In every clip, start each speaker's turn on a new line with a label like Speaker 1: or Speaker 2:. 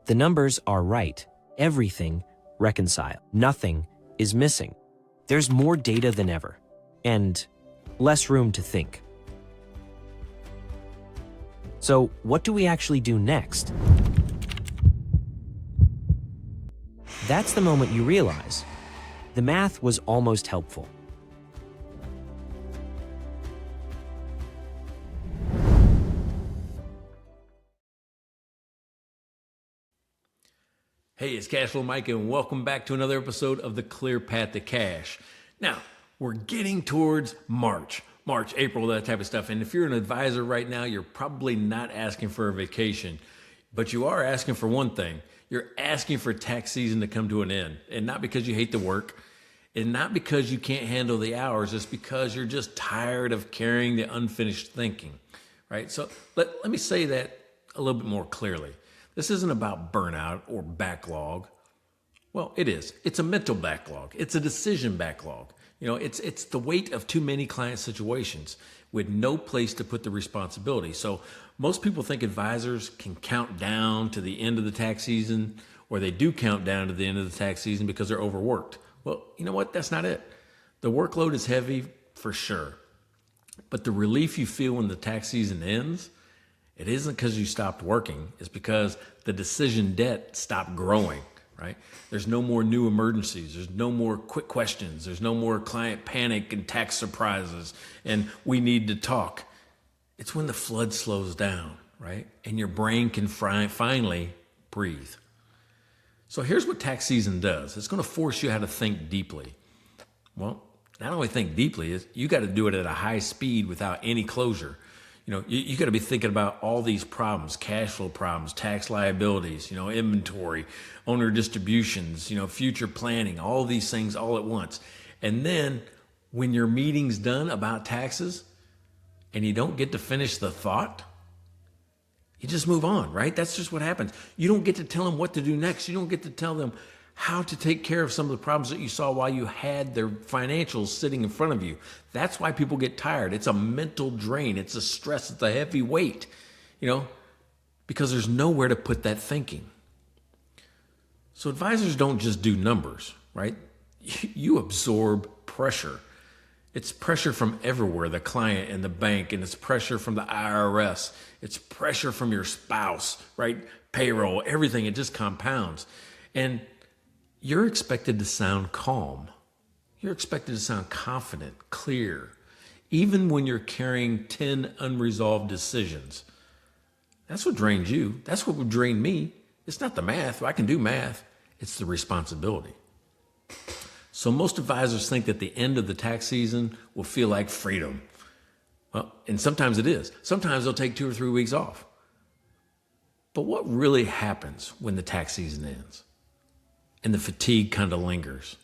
Speaker 1: The numbers are right. Everything reconciled. Nothing is missing. There's more data than ever, and less room to think. So, what do we actually do next? That's the moment you realize the math was almost helpful.
Speaker 2: Hey, it's Cashflow Mike, and welcome back to another episode of The Clear Path to Cash. Now, we're getting towards March, April, that type of stuff. And if you're an advisor right now, you're probably not asking for a vacation, but you are asking for one thing. You're asking for tax season to come to an end, and not because you hate the work, and not because you can't handle the hours. It's because you're just tired of carrying the unfinished thinking, right? So let me say that a little bit more clearly. This isn't about burnout or backlog. Well, it is. It's a mental backlog. It's a decision backlog. You know, it's the weight of too many client situations with no place to put the responsibility. So most people think advisors can count down to the end of the tax season, or they do count down to the end of the tax season because they're overworked. Well, you know what? That's not it. The workload is heavy for sure, but the relief you feel when the tax season ends, it isn't because you stopped working. It's because the decision debt stopped growing, right? There's no more new emergencies. There's no more quick questions. There's no more client panic and tax surprises and we need to talk. It's when the flood slows down, right? And your brain can finally breathe. So here's what tax season does. It's going to force you how to think deeply. Well, not only think deeply, you got to do it at a high speed without any closure. You know, you got to be thinking about all these problems, cash flow problems, tax liabilities, inventory, owner distributions, future planning, all these things all at once. And then when your meeting's done about taxes and you don't get to finish the thought, you just move on, right? That's just what happens. You don't get to tell them what to do next. You don't get to tell them how to take care of some of the problems that you saw while you had their financials sitting in front of you. That's why people get tired. It's a mental drain. It's a stress. It's a heavy weight, because there's nowhere to put that thinking. So advisors don't just do numbers, right? You absorb pressure. It's pressure from everywhere, the client and the bank, and it's pressure from the IRS. It's pressure from your spouse, right? Payroll, everything, it just compounds. And you're expected to sound calm. You're expected to sound confident, clear, even when you're carrying 10 unresolved decisions. That's what drains you. That's what would drain me. It's not the math. I can do math. It's the responsibility. So most advisors think that the end of the tax season will feel like freedom. Well, and sometimes it is. Sometimes they'll take 2 or 3 weeks off. But what really happens when the tax season ends and the fatigue kind of lingers?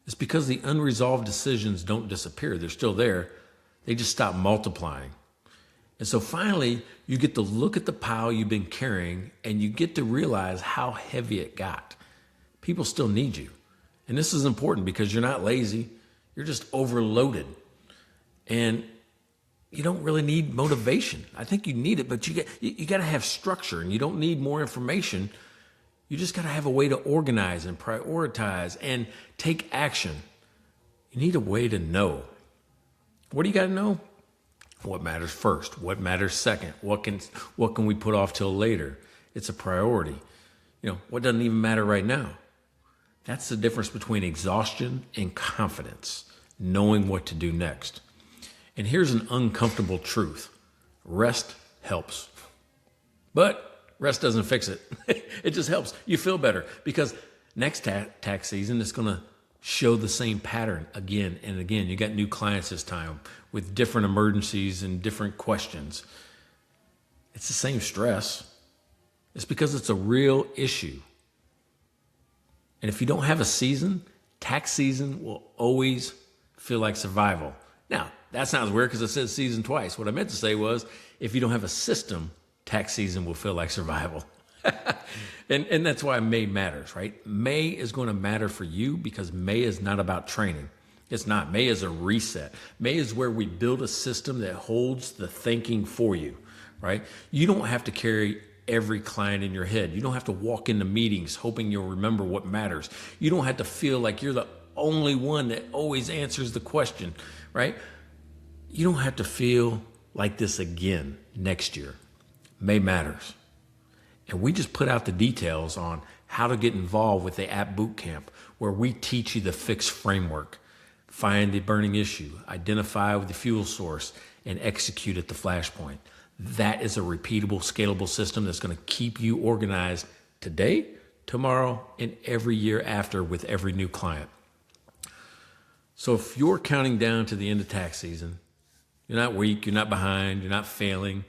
Speaker 2: It's because the unresolved decisions don't disappear. They're still there. They just stop multiplying. And so finally, you get to look at the pile you've been carrying and you get to realize how heavy it got. People still need you. And this is important because you're not lazy. You're just overloaded. And you don't really need motivation. I think you need it, but you got to have structure, and you don't need more information. You just got to have a way to organize and prioritize and take action. You need a way to know. What do you got to know? What matters first? What matters second? What can we put off till later? It's a priority. What doesn't even matter right now? That's the difference between exhaustion and confidence, knowing what to do next. And here's an uncomfortable truth. Rest helps. But rest doesn't fix it. It just helps. You feel better because next tax season is going to show the same pattern again and again. You got new clients this time with different emergencies and different questions. It's the same stress. It's because it's a real issue. And if you don't have a season, tax season will always feel like survival. Now, that sounds weird because it says season twice. What I meant to say was, if you don't have a system, tax season will feel like survival. and that's why May matters, right? May is going to matter for you because May is not about training. It's not. May is a reset. May is where we build a system that holds the thinking for you, right? You don't have to carry every client in your head. You don't have to walk into meetings hoping you'll remember what matters. You don't have to feel like you're the only one that always answers the question, right? You don't have to feel like this again next year. May matters. And we just put out the details on how to get involved with the app Bootcamp, where we teach you the fixed framework, find the burning issue, identify with the fuel source, and execute at the flashpoint. That is a repeatable, scalable system that's going to keep you organized today, tomorrow, and every year after with every new client. So if you're counting down to the end of tax season, you're not weak, you're not behind, you're not failing,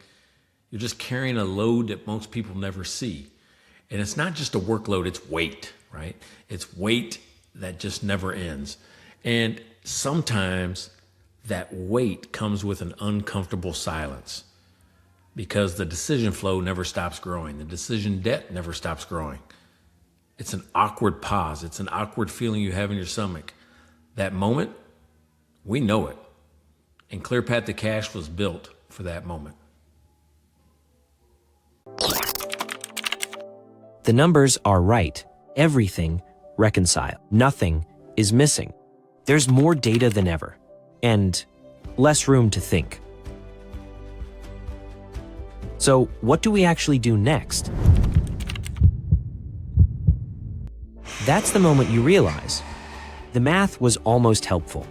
Speaker 2: you're just carrying a load that most people never see. And it's not just a workload, it's weight, right? It's weight that just never ends. And sometimes that weight comes with an uncomfortable silence because the decision flow never stops growing. The decision debt never stops growing. It's an awkward pause. It's an awkward feeling you have in your stomach. That moment, we know it. And Clear Path to Cash was built for that moment.
Speaker 1: The numbers are right. Everything reconciled. Nothing is missing. There's more data than ever, and less room to think. So, what do we actually do next? That's the moment you realize the math was almost helpful.